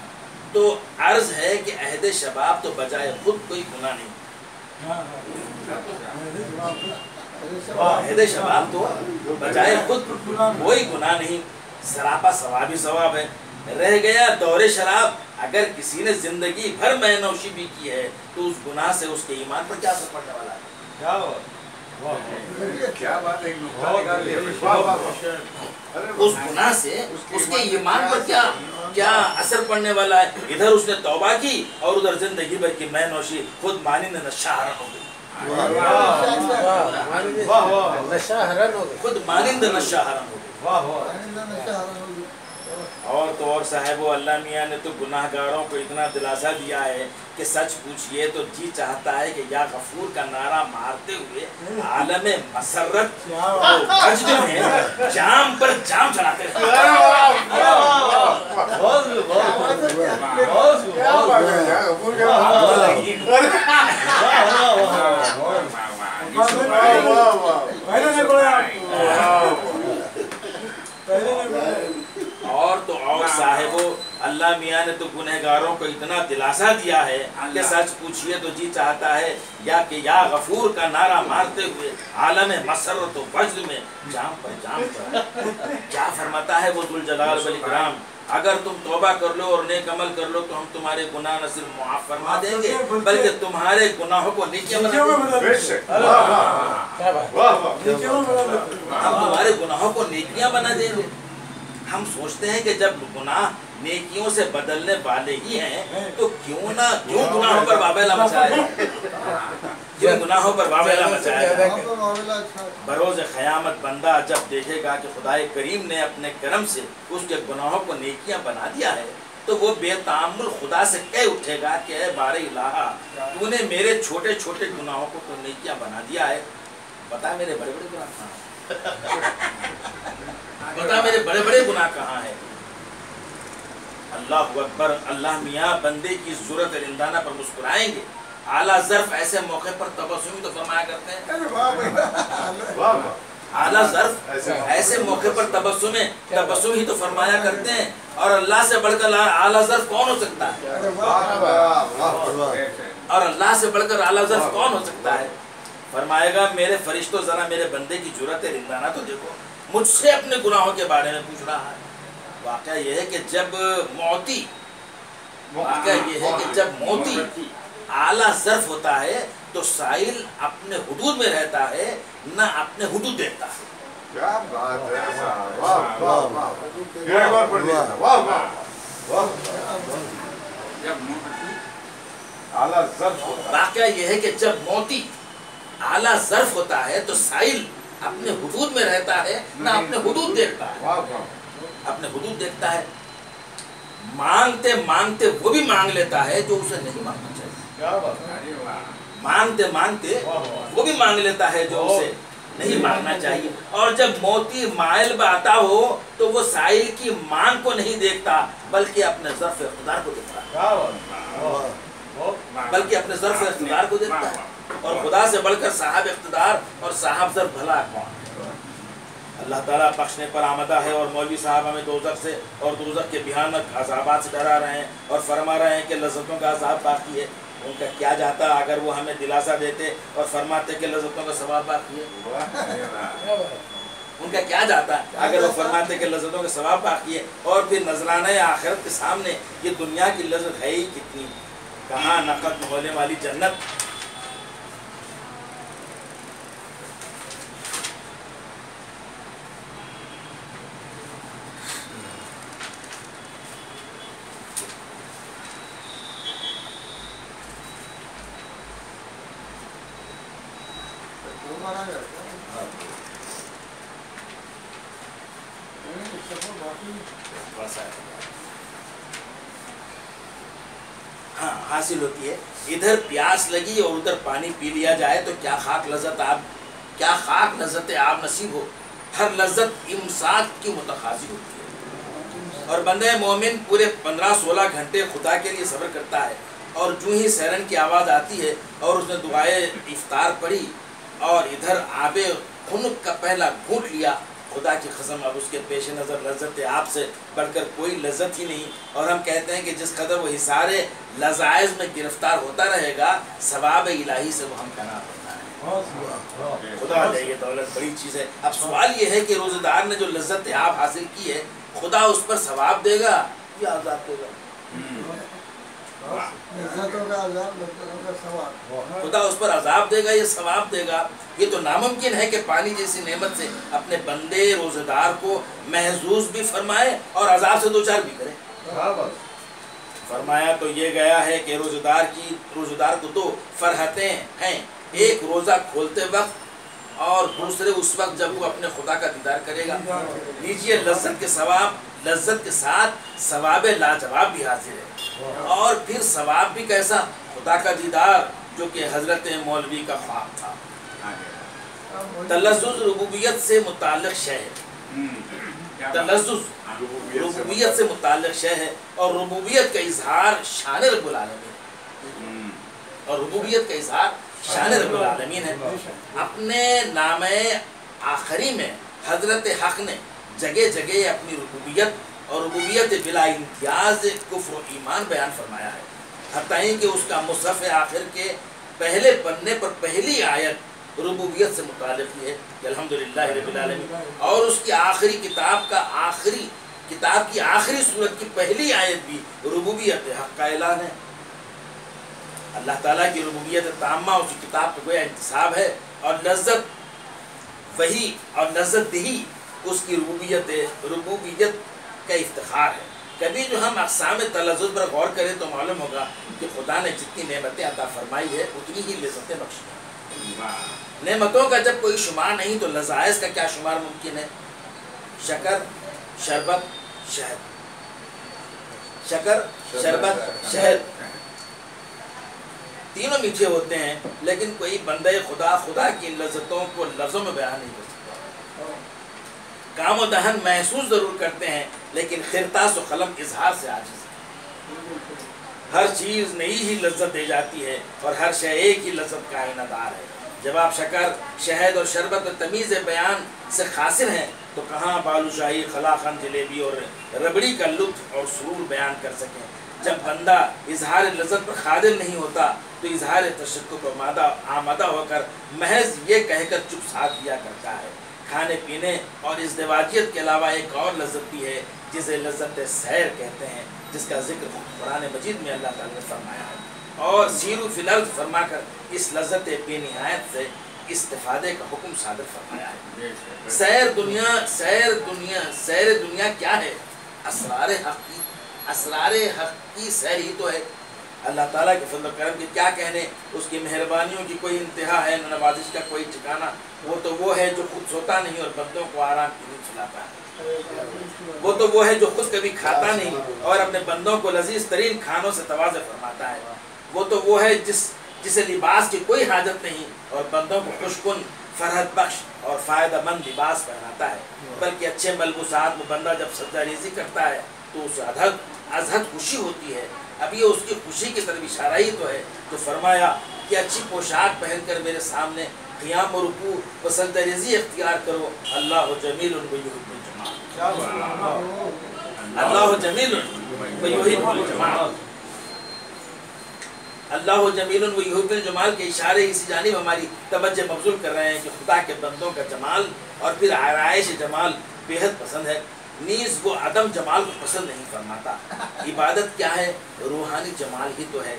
तो अर्ज है कि अहद शबाब तो बजाय खुद कोई गुनाह नहीं, अहद शबाब तो बजाय खुद कोई गुनाह नहीं, सरापा सवाब ही सवाब है। रह गया दौरे शराब, अगर किसी ने जिंदगी भर मैनौशी भी की है तो उस गुनाह से उसके ईमान पर क्या असर पड़ने वाला है? क्या बात है, उस गुनाह से उसके ईमान पर क्या असर पड़ने वाला है? इधर उसने तौबा की और उधर जिंदगी भर की मैनौशी खुद मानिंद नशा हरम हो गई, खुद मानिंद नशा हरम हो गई। और तो और साहिबो, अल्लाह मियाँ ने तो गुनाहगारों को इतना दिलासा दिया है कि सच पूछिए तो जी चाहता है कि या गफूर का नारा मारते हुए आलम मसरत में जाम पर जाम चढ़ाते और तो और साहिबो, अल्लाह मियाँ ने तो गुनहगारों को इतना दिलासा दिया है कि सच पूछिए तो जी चाहता है या गफूर का नारा मारते हुए आलम मसरत व वज्र में जाम पर जाम पर। क्या फरमाता है वो दुल जलाल वल इकराम, अगर तुम तौबा कर लो और नेक अमल कर लो तो हम तुम्हारे गुनाह न सिर्फ मुआफ फरमा देंगे बल्कि तुम्हारे गुनाहों को नेकियां बना देंगे। हम तुम्हारे गुनाहों को नेकियां बना देंगे। हम सोचते हैं कि जब गुनाह नेकियों से बदलने वाले ही हैं तो क्यों गुनाहों पर वाबेला मचाया, क्यों गुनाहों पर वाबेला मचाया। बरोज़ क़यामत बंदा जब देखेगा कि खुदाए करीम ने अपने करम से उसके गुनाहों को नेकियां बना दिया है तो वो बेतामुल खुदा से कह उठेगा कि ऐ बारे इलाहा, तूने मेरे छोटे छोटे गुनाहों को तो नेकियां बना दिया है, बता मेरे बड़े बड़े गुनाह कहाँ हैं, बता मेरे बड़े बड़े गुनाह कहाँ हैं। अल्लाह अकबर। अल्लाह मियाँ बंदे की ज़रूरत रिंदाना पर मुस्कुराएंगे। आला ज़र्फ ऐसे मौके पर तबस्सुम तो फरमाया करते हैं, आला ज़र्फ ऐसे मौके पर तबस्सुम ही तो फरमाया करते हैं। और अल्लाह से बढ़कर आला ज़र्फ कौन हो सकता है? और अल्लाह से बढ़कर आला ज़र्फ कौन हो सकता है? फरमाएगा मेरे फरिश्तों जरा मेरे बंदे की ज़रूरत रिंदाना तो देखो, मुझसे अपने गुनाहों के बारे में पूछ रहा है। वाक़या ये है कि जब मोती आला ज़र्फ होता है तो साइल अपने हुदूद में रहता है, ना अपने हुदूद देखता है। क्या बात है, वाह वाह वाह। आला ज़र्फ होता है। वाक़या ये है कि जब मोती आला ज़र्फ होता है तो साइल अपने हुदूद में रहता है, ना अपने हुदूद देखता है, अपने हुदूद देखता है। मांगते मांगते वो भी मांग लेता है जो उसे नहीं मांगना चाहिए, मांगते मांगते वो भी मांग लेता है जो उसे नहीं मांगना चाहिए। और जब मोती माइल बाता हो तो वो साइल की मांग को नहीं देखता बल्कि अपने ज़र्फ़ इख्तियार को देखता है, बल्कि अपने ज़र्फ़ इख्तियार को देखता है। और खुदा से बढ़कर साहब इख्तियार और साहब ज़र्फ़ भला कौन? अल्लाह ताला बख्शने पर आमदा है। और मौलवी साहब हमें दोज़ख से और दोज़ख के भयानक अज़ाबात से डरा रहे हैं और फरमा रहे हैं कि लज़्ज़तों का अज़ाब बाकी है। ان کا کیا جاتا اگر وہ ہمیں دلاسا دیتے اور فرماتے کہ لذتوں کا ثواب باقی ہے؟ ان کا کیا جاتا اگر وہ فرماتے کہ لذتوں کا ثواب باقی ہے؟ اور پھر نذرانہ آخرت کے سامنے یہ دنیا کی لذت ہے ہی کتنی، کہاں نقد ہونے والی جنت۔ ہاں حاصل ہوتی ہے، ادھر پیاس لگی اور ادھر پانی پی لیا جائے تو کیا خاک لذت آپ نصیب ہو۔ ہر لذت امساک کی متقاضی ہوتی ہے، اور بندہ مومن پورے 15-16 گھنٹے خدا کے لیے صبر کرتا ہے، اور جو ہی سیرن کی آواز آتی ہے اور اس نے دعائے افطار پڑھی اور ادھر آب خنک کا پہلا گھونٹ لیا، خدا کی قسم اب اس کے پیش نظر لذت آپ سے بڑھ کر کوئی لذت ہی نہیں۔ اور ہم کہتے ہیں کہ جس قدر وہ حصار لذائز میں گرفتار ہوتا رہے گا، ثواب الہی سے وہ ہم کنار ہوتا ہے۔ خدا دے یہ دولت بڑی چیز ہے۔ اب سوال یہ ہے کہ روزہ دار نے جو لذت آپ حاصل کی ہے، خدا اس پر ثواب دے گا یا عذاب دے گا؟ خدا اس پر عذاب دے گا یا ثواب دے گا؟ یہ تو ناممکن ہے کہ پانی جیسی نعمت سے اپنے بندے روزہ دار کو محظوظ بھی فرمائے اور عذاب سے دوچار بھی کرے۔ فرمایا تو یہ گیا ہے کہ روزہ دار کو دو فرحتیں ہیں، ایک روزہ کھولتے وقت اور دوسرے اس وقت جب وہ اپنے خدا کا دیدار کرے گا۔ لیجئے لذت کے ساتھ ثواب لاجواب بھی حاصل ہے، اور پھر ثواب بھی کیسا؟ خدا کا دیدار جو کہ حضرت مولوی کا خواب تھا۔ تلذذ ربوبیت سے متعلق شے ہے، تلذذ ربوبیت سے متعلق شے ہے، اور ربوبیت کا اظہار شان رب العالمین، اور ربوبیت کا اظہار شان رب العالمین ہے۔ اپنے نام آخری میں حضرت حق نے جگہ جگہ اپنی ربوبیت اور ربوبیت بلا امتیاز کفر و ایمان بیان فرمایا ہے، حتیٰ کہ اس کا مصحف آخر کے پہلے پنے پر پہلی آیت ربوبیت سے متعلق ہے کہ الحمدللہ رب العالمین، اور اس کی آخری کتاب کی آخری سورت کی پہلی آیت بھی ربوبیت حق کا اعلان ہے۔ اللہ تعالیٰ کی ربوبیت تامہ اس کتاب کا گویا انتصاب ہے، اور لذت وہی اور لذت دہی اس کی ربوبیت کا افتخار ہے۔ کبھی جو ہم اقسام تلذذ پر غور کریں تو معلوم ہوگا کہ خدا نے جتنی نعمتیں عطا فرمائی ہے اتنی ہی لذتیں بخشی ہیں۔ نعمتوں کا جب کوئی شمار نہیں تو لذائذ کا کیا شمار ممکن ہے؟ شکر، شربت، شہد، شکر، شربت، شہد، تینوں میٹھے ہوتے ہیں، لیکن کوئی بندہ خدا کی ان لذتوں کو لفظوں میں بیان نہیں کر سکتا۔ کام و دہن محسوس ضرور کرتے ہیں، لیکن خرطاس و قلم اظہار سے عاجز ہے۔ ہر چیز نئی ہی لذت دے جاتی ہے، اور ہر شے ایک ہی لذت کا آئینہ دار ہے۔ جب آپ شکر، شہد اور شربت اور تمیز بیان سے خاصر ہیں تو کہاں بالوشاہی، خلاقن، جلیبی اور ربڑی کا لطف اور سرور بیان کر سکیں۔ جب بندہ اظہار لذت پر قادر نہیں ہوتا تو اظہار تشکر پر آمادہ ہو کر محض یہ کہہ کر چپ ساتھ دیا کرتا ہے۔ کھانے پینے اور ازدواجیت کے علاوہ ایک اور لذت بھی ہے جسے لذت سیر کہتے ہیں، جس کا ذکر قرآن مجید میں اللہ تعالیٰ نے فرمایا ہے، اور سیرو فی الارض فرما کر اس لذت بے نہایت سے استفادے کا حکم صادر فرمایا ہے۔ سیر دنیا کیا ہے؟ اسرار حق کی سیر ہی تو ہے۔ اللہ تعالیٰ کے فضل و کرم کے کیا کہنے، اس کی مہربانیوں کی کوئی انتہا ہے، نوازش کا کوئی ٹھکانہ۔ وہ تو وہ ہے جو خود سوتا نہیں اور بندوں کو آرام کی نیند سلاتا ہے۔ وہ تو وہ ہے جو خود کبھی کھاتا نہیں اور اپنے بندوں کو لذیذ ترین کھانوں سے تواضع فرماتا ہے۔ وہ تو وہ ہے جسے لباس کی کوئی حاجت نہیں اور بندوں کو خوشکن، فرحت بخش اور فائدہ مند لباس پہناتا ہے، بلکہ اچھے ملبوسات میں بندہ جب سجدہ ریزی کرتا ہے تو اسے ازحد خوشی ہوتی ہے۔ اب یہ اس کی خوشی کی طرف اشارہ ہی تو ہے، تو فرمایا کہ اچھی پوشاک پہن کر میرے سامنے قیام و رکوع و سجدہ ریزی اختیار کرو۔ اللہ جمیل ویحب الجمال، اللہ جمیل ویحب الجمال۔ اللہ جمیل و یحب الجمال کے اشارے اسی جانب ہماری توجہ مبذول کر رہے ہیں کہ خدا کے بندوں کا جمال اور پھر آرائش جمال بےحد پسند ہے، نیز وہ عدم جمال کو پسند نہیں فرماتا۔ عبادت کیا ہے؟ روحانی جمال ہی تو ہے۔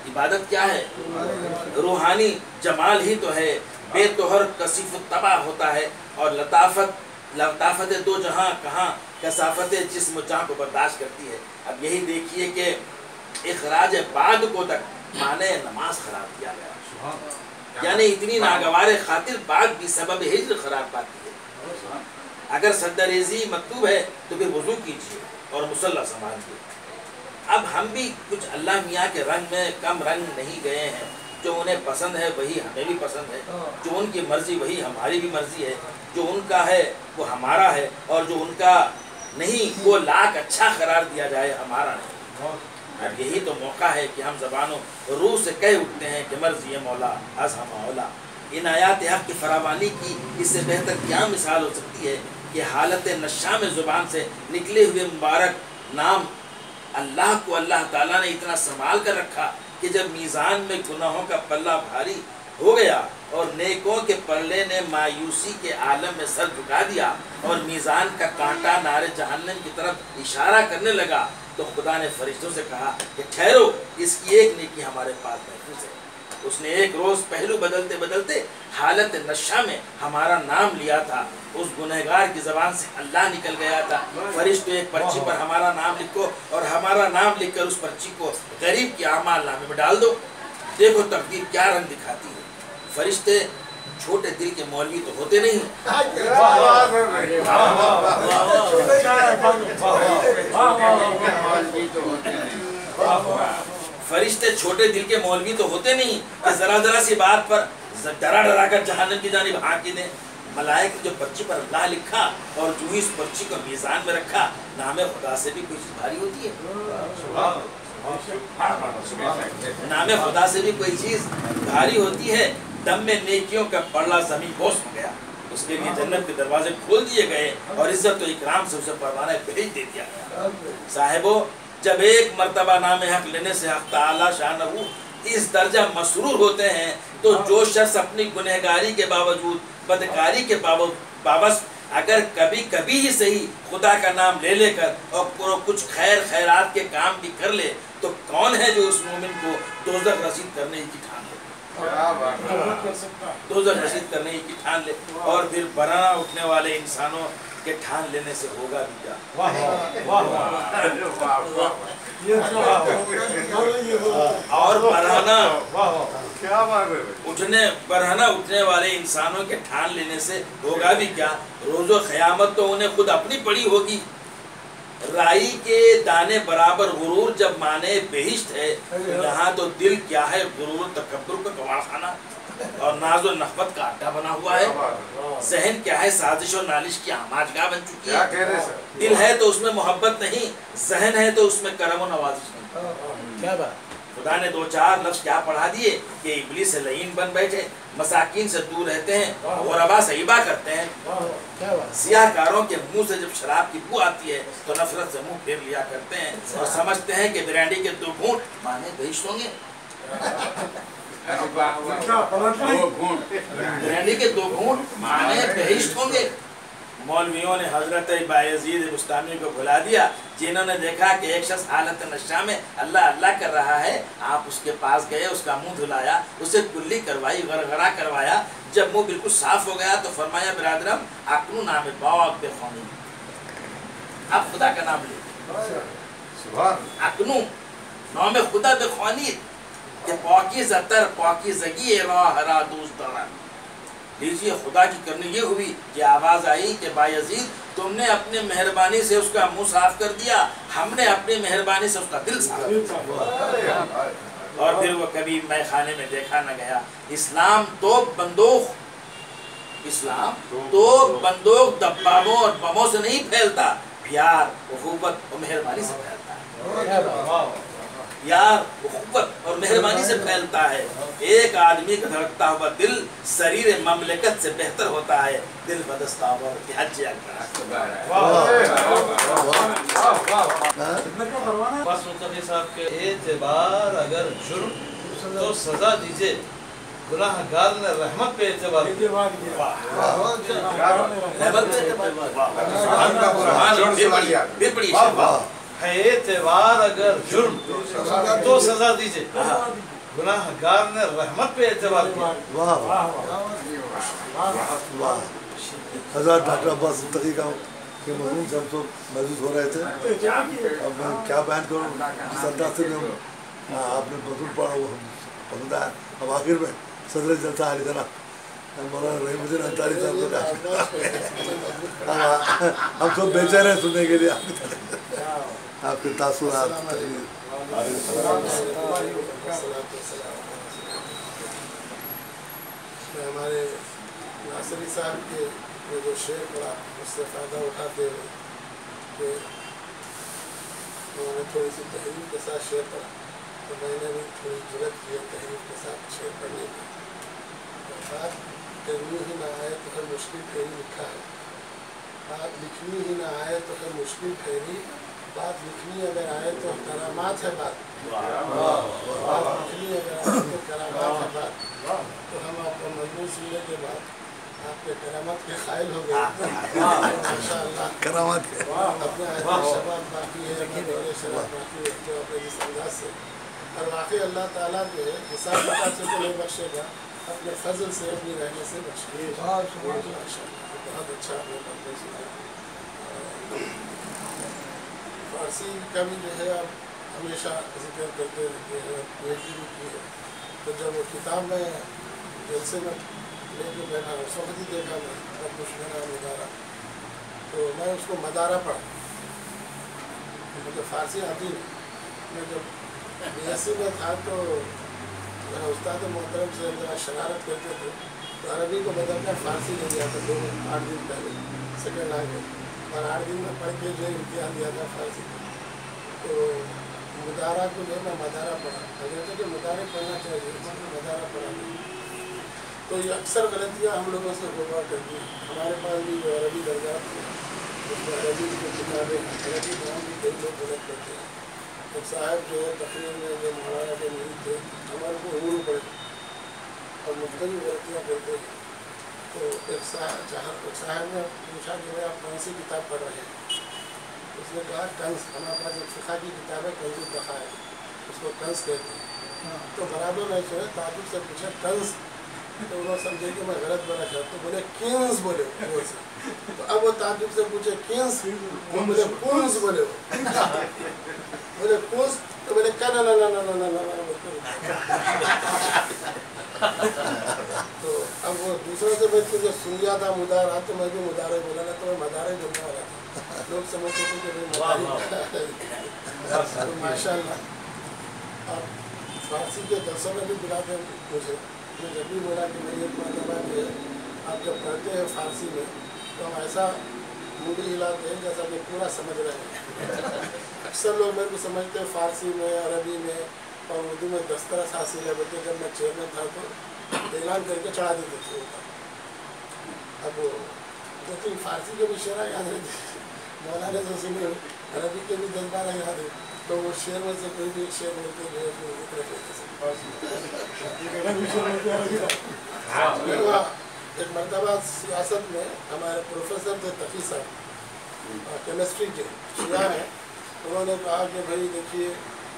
عبادت کیا ہے؟ روحانی جمال ہی تو ہے۔ بے طہر کثیف الطبع ہوتا ہے اور لطافت دو جہاں کہاں کثافت جسم و جاں کو برداشت کرتی ہے۔ اب یہی دیکھیے کہ اخراج بعد کو تک معنی نماز قرار دیا گیا، یعنی اتنی ناگوار خاطر بعد بھی سبب ہجر قرار پاتی ہے۔ اگر سدریزی مطلوب ہے تو پھر وضو کیجیے اور مصلی سنبھالیے۔ اب ہم بھی کچھ اللہ میاں کے رنگ میں کم رنگ نہیں گئے ہیں، جو انہیں پسند ہے وہی ہمیں بھی پسند ہے، جو ان کی مرضی وہی ہماری بھی مرضی ہے، جو ان کا ہے وہ ہمارا ہے اور جو ان کا نہیں وہ لاکھ اچھا قرار دیا جائے ہمارا نہیں۔ اب یہی تو موقع ہے کہ ہم زبانوں روح سے کہہ اٹھتے ہیں کہ مرضی مولا از ہم مولا۔ ان آیات حق کی فراوانی کی اس سے بہتر کیا مثال ہو سکتی ہے کہ حالت نشہ میں زبان سے نکلے ہوئے مبارک نام اللہ کو اللہ تعالیٰ نے اتنا سنبھال کر رکھا کہ جب میزان میں گناہوں کا پلہ بھاری ہو گیا اور نیکوں کے پلے نے مایوسی کے عالم میں سر جھکا دیا اور میزان کا کانٹا نار جہنم کی طرف اشارہ کرنے لگا، تو خدا نے فرشتوں سے کہا کہ ٹھہرو، اس کی ایک نیکی ہمارے پاس محفوظ ہے۔ اس نے ایک روز پہلو بدلتے بدلتے حالت نشہ میں ہمارا نام لیا تھا، اس گنہگار کی زبان سے اللہ نکل گیا تھا، فرشتوں ایک پرچی پر ہمارا نام لکھو اور ہمارا نام لکھ کر اس پرچی کو غریب کے اعمال نامے میں ڈال دو۔ دیکھو تقدیر کیا رنگ دکھاتی ہے۔ فرشتے چھوٹے دل کے مولوی تو ہوتے نہیں، فرشتے چھوٹے دل کے مولوی تو ہوتے نہیں کہ ذرا ذرا سی بات پر ڈرا ڈرا کر جہنم کی جانب ہانکی دیں۔ ملائکہ جو پرچی پر اللہ لکھا اور جو اس پرچی کو میزان میں رکھا، نام خدا سے بھی کوئی چیز بھاری ہوتی ہے؟ نام خدا سے بھی کوئی چیز بھاری ہوتی ہے۔ دم میں نیکیوں کا پڑلا زمین بوس ہو گیا، اس کے لیے جنت کے دروازے کھول دیے گئے اور عزت و اکرام سے اسے پروانہ بھیج دے دیا گیا۔ صاحبو، جب ایک مرتبہ نام حق لینے سے حق تعالی شانہ اس درجہ مسرور ہوتے ہیں تو جو شخص اپنی گنہگاری کے باوجود بدکاری کے باوجود اگر کبھی کبھی ہی صحیح خدا کا نام لے لے کر اور کچھ خیر خیرات کے کام بھی کر لے تو کون ہے جو اس مومن کو دوزخ رسید کرنے کی ٹھان لے؟ دوزخ رسید کرنے کی ٹھان لے اور پھر برہنہ اٹھنے والے انسانوں کے ٹھان لینے سے ہوگا بھی کیا؟ اور برہنہ اٹھنے والے انسانوں کے ٹھان لینے سے ہوگا بھی کیا؟ روز و قیامت تو انہیں خود اپنی پڑی ہوگی۔ رائی کے دانے برابر غرور جب مانے بہشت ہے، یہاں تو دل کیا ہے غرور و تکبر کا کباڑ خانہ اور ناز و نخوت کا اڈا بنا ہوا ہے۔ ذہن کیا ہے سازش و نالش کی آماجگاہ بن چکی ہے۔ دل ہے تو اس میں محبت نہیں، ذہن ہے تو اس میں کرم و نوازش نہیں۔ کیا بات؟ خدا نے دو چار لفظ کیا پڑھا دیے کہ ابلیس سے لعین بن بیٹھے، مساکین سے دور رہتے ہیں، غربا سے ہبا کرتے ہیں، سیاہ کاروں کے منہ سے جب شراب کی بو آتی ہے تو نفرت سے منہ پھیر لیا کرتے ہیں اور سمجھتے ہیں کہ برانڈی کے دو گھونٹ مانے بہشت ہوں گے۔ برانڈی کے دو گھونٹ مانے بہشت ہوں گے۔ مولویوں نے حضرت بایزید بستامی کو بھلا دیا، جنہوں نے دیکھا کہ ایک شخص حالت نشہ میں اللہ اللہ کر رہا ہے، آپ اس کے پاس گئے، اس کا منہ دھلایا، اسے کلی کروائی، غرغرہ کروایا۔ جب منہ بالکل صاف ہو گیا تو فرمایا برادرم اکنو نام باغ بے خونی، اب خدا کا نام لے، اکنو نام خدا بے خونی کہ پاکیزہ تر پاکیزگی راہ را دوست دارن۔ لیجیے خدا کی کرنی یہ ہوئی کہ آواز آئی کہ بایزید تم نے اپنی مہربانی سے اس کا منہ صاف کر دیا، ہم نے اپنی مہربانی سے اس کا دل صاف کر دیا۔ اور پھر وہ کبھی میں خانے میں دیکھا نہ گیا۔ اسلام تو بندوق دبابوں اور بموں سے نہیں پھیلتا، پیار، اخوت اور مہربانی سے پھیلتا ہے۔ यार उख़्वत और मेहरबानी से फैलता है। एक आदमी का धड़कता हुआ दिल शरीर ममलिकत से बेहतर होता है। दिल बदस्तावर हज बस मुस्तफी साहब के एतबार अगर जुर्म तो सजा दीजिए, गुनाहगार ने रहमत पे एतबार है। एतबार अगर जुर्म तो सजा दीजिए, गुनाहगार ने रहमत पे एतबार किया। हज़रत डॉक्टर अब्बास सिद्दीकी का के मज़मून से हम सब महसूस हो रहे थे। अब मैं क्या बयान करूँ, जिस अंदाज से आपने मज़मून पढ़ा वो पसंद आया। अब आखिर में सदर जलसा अली जनाब मौलाना रहीमुद्दीन अंसारी साहब को हम सब बेचैन हैं सुनने के लिए आपके तासुरात। हमारे नासिरी साहब के जो शेर पढ़ा उससे फ़ायदा उठाते हुए कि उन्होंने थोड़ी सी तहरीर के साथ शेर पढ़ा, तो मैंने भी थोड़ी जुर्रत की है तहरीर के साथ शेर पढ़ने की। बात करनी ही ना आए तो हर मुश्किल ठहरी लिखा है, बात लिखनी ही ना आए तो हर मुश्किल ठहरी, बात लिखनी अगर आए तो करामात है बात, बात लिखनी अगर आए तो करामात है बात। तो हम आपका मजमून सुनने के बाद आपके करामत के कायल हो गए माशाअल्लाह। करामत अपने शबाब बाकी है, अपने शराब बाकी है, तो अपने जिस अंदाज से और वाकई अल्लाह ताला जो है हिसाब किताब से तो नहीं बख्शेगा, अपने फजल से अपनी रहने से बख्शेगा। बहुत अच्छा आपने बातें सुनाया। फारसी का भी जो है आप हमेशा जिक्र करते रहते हैं, पीएचडी भी की है। तो जब वो किताब में जलसे में लेके बैठा उस वक्त ही देखा मैं अब कुछ मेरा मदारा, तो मैं उसको मदारा पढ़ा। मुझे फारसी आती नहीं। मैं जब बीएससी में था तो मेरा उस्ताद मोहतरम से जरा शरारत करते थे, तो अरबी को बदल कर फारसी ले लिया था 8 दिन पहले सेकेंड लैंग्वेज, और 8 दिन में पढ़ के जो इम्तिहान दिया था फारसी को। तो मुदारा को जो मैं मदारा पढ़ा, कहते कि मुदारे पढ़ना चाहिए, मदारा पढ़ा नहीं। तो ये अक्सर गलतियाँ हम लोगों से हुआ करती हैं। हमारे पास भी जो अरबी दरगाह उसमें अरबी की किताबें अरबी नाम भी कई लोग गलत करते हैं। एक साहब जो है तकरीर में जो मौलाना के नहीं थे, हमारे को उम्र पड़े और मुख्तलिफ गलतियाँ करते हैं। तो एक साहब ने पूछा कि भाई आप कौन सी किताब पढ़ रहे हैं? उसने कहा कंस, हमारे पास एक फ़िक़्ह की किताब है कंज़ुल दख़ाइक़, उसको कंस कहते हैं। तो बराबर मैं जो है ताजुब से पूछा कंस, तो उन्होंने समझे कि मैं गलत बोला था, तो बोले किंस बोले वो से। तो अब वो ताजुब से पूछे किंस, वो बोले कुंस बोले, बोले कुंस, तो बोले क्या ना ना ना ना ना ना ना। तो अब वो दूसरों से मैं तुझे सुन लिया था मुदारा, तो मैं भी मुदारे बोला ना, तो मैं मदारे बोलने वाला था। लोग समझते थे कि भाई माशाअल्लाह। और फारसी के दरसों में भी बुलाते मुझे, मैं जब भी बोला कि मैं ये मरतबा जो है आप जब पढ़ते हैं फारसी में तो हम ऐसा मुंडी हिलाते हैं जैसा कि पूरा समझ रहे हैं। अक्सर लोग मेरे को समझते हैं फ़ारसी में, अरबी में और उर्दू में दस्तरस हासिल है। बल्कि जब मैं चेयरमैन था तो ऐलान करके चढ़ा देते थे ऊपर। अब लेकिन फ़ारसी के भी शेरा याद रहते, मौलाना से सुने, अरबी के भी 10-12 याद है, तो वो शेर में से कोई भी एक शेर बोलते जो है एक मरतबा सियासत में हमारे प्रोफेसर थे तकी साहब, केमिस्ट्री के शिया हैं। उन्होंने कहा कि भाई देखिए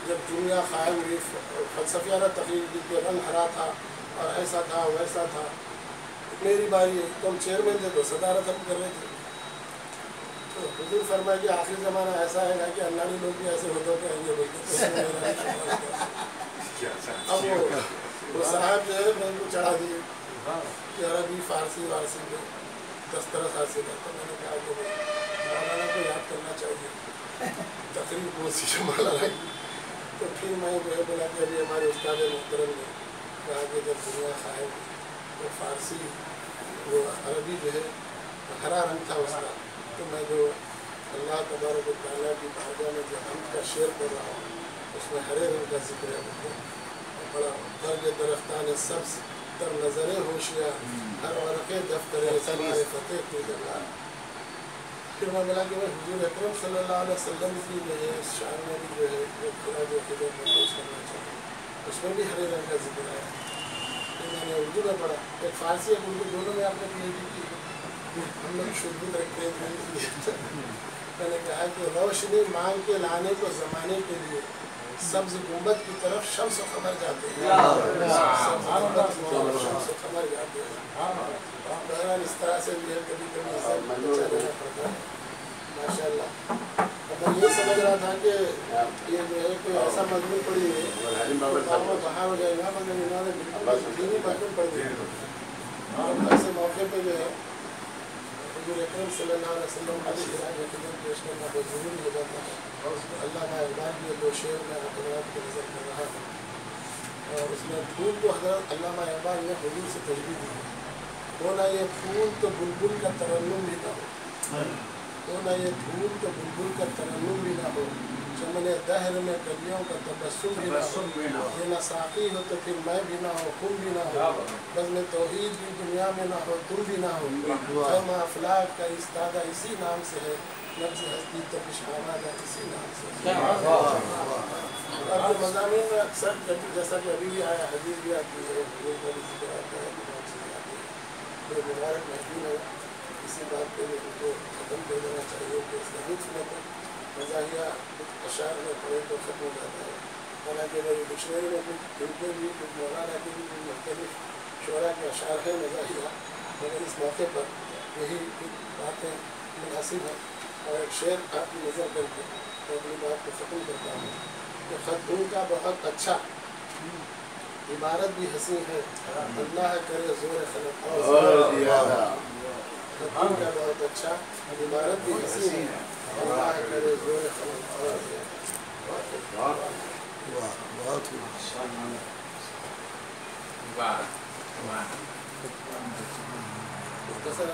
जब दुनिया कायम हुई फ़लसफ़ियाना तकरीर के रंग हरा था और ऐसा था वैसा था, मेरी बारी है, तो हम चेयरमैन थे तो सदारत हम कर रहे थे। तो हुजूर फरमाए कि आखिरी ज़माना ऐसा है ना कि अल्लाह लोग भी ऐसे होते होते आएंगे बोलते। अब वो साहब जो है मैं उनको चढ़ा दिए कि अरबी फ़ारसी वारसी में दस्तरस हासिल है। तो मैंने कहा कि मौलाना को याद करना चाहिए तकरीर कौन सी जो मौलाना की। तो फिर मैं जो है बोला कि अभी हमारे उस्ताद मोहतरम ने कहा कि जब दुनिया कायम तो फ़ारसी वो अरबी जो है हरा रंग था उसका, तो मैं जो अल्लाह तबारक व तआला की बारगाह में जो हमद का शेर पढ़ रहा हूँ उसमें हरे रंग का जिक्र है, बड़ा दर्ज दरख्तान सब्ज तर नजर होशिया हर वरक़े दफ्तर सवार फतेह को जला। फिर मैं मिला कि मैं हुजूर अकरम सल्लल्लाहु अलैहि वसल्लम की जो है शान में भी जो है जो खिदमत में पेश करना चाहूँ, उसमें भी हरे रंग का जिक्र है। फिर मैंने उर्दू में पढ़ा, एक फ़ारसी एक उर्दू दोनों में आपने PhD की, हम लोग शुद्ध रखते हैं। मैंने कहा कि रोशनी मांग के लाने को ज़माने के लिए सब्ज़ गुंबद की तरफ शम्स क़मर जाते हैं, शम्स क़मर जाते हैं। बहरहाल इस तरह से भी है, कभी कभी सब बचा लेना पड़ता है। माशाअल्लाह। अब मैं ये समझ रहा था कि ये जो है कोई ऐसा मजमून पड़ी है बाहर हो जाएगा, मगर इन्होंने बिल्कुल दीनी मजमून पढ़ दिया। और ऐसे मौके पर जो है हुजूर अकरम सल्लल्लाहु अलैहि वसल्लम की खिदमत पेश करना बहुत ज़रूरी हो जाता है। अल्लामा इक़बाल के दो शेर में आपको नज़र कर रहा है, और उसमें फूल को हज़रत अल्लामा इक़बाल ने हुजूर से तशबीह दी है। वो ना ये फूल तो बुलबुल का तरन्नुम भी ना हो, वो ना ये फूल तो बुलबुल का तरन्नुम भी ना हो, चमने दहर में कलियों का तबस्सुम भी ना हो, ये ना साक़ी हो तो फिर मैं भी ना हो, तुम भी ना हो, बज़्म तौहीद भी दुनिया में ना हो, तुम भी ना हो, ख़ैमा अफ़लाक का इस्तादा इसी नाम से है, नब्ज़ हस्ती तो पिशावादा इसी नाम से। अब मज़ामीन में अक्सर जैसा कि अभी भी आया, हदीस भी आती है, ज़िक्र आता है, मेरे मुबारक महफिल है, इसी बात पे उनको ख़त्म कर देना चाहिए कि इसका लुत्फ़ न तो मज़ाहिया अशार में पढ़े तो ख़त्म हो जाता है। हालांकि मेरी डिक्शनरी में कुछ उनके भी कुछ मौलाना के भी कुछ मुख्तलिफ शोरा के अशार है मज़ाहिया, मगर इस मौके पर यही कुछ बातें मुनासिब हैं। और एक शेर आपकी नज़र करके मैं अपनी बात को ख़त्म करता हूँ कि ख़त उनका बहुत अच्छा, इबारत भी हंसी है, अल्लाह करे ज़ोर खलक और का बहुत अच्छा, इबारत भी हंसी है, अल्लाह करे ज़ोर खलक और बहुत ही वाह वाह। मुख्तसर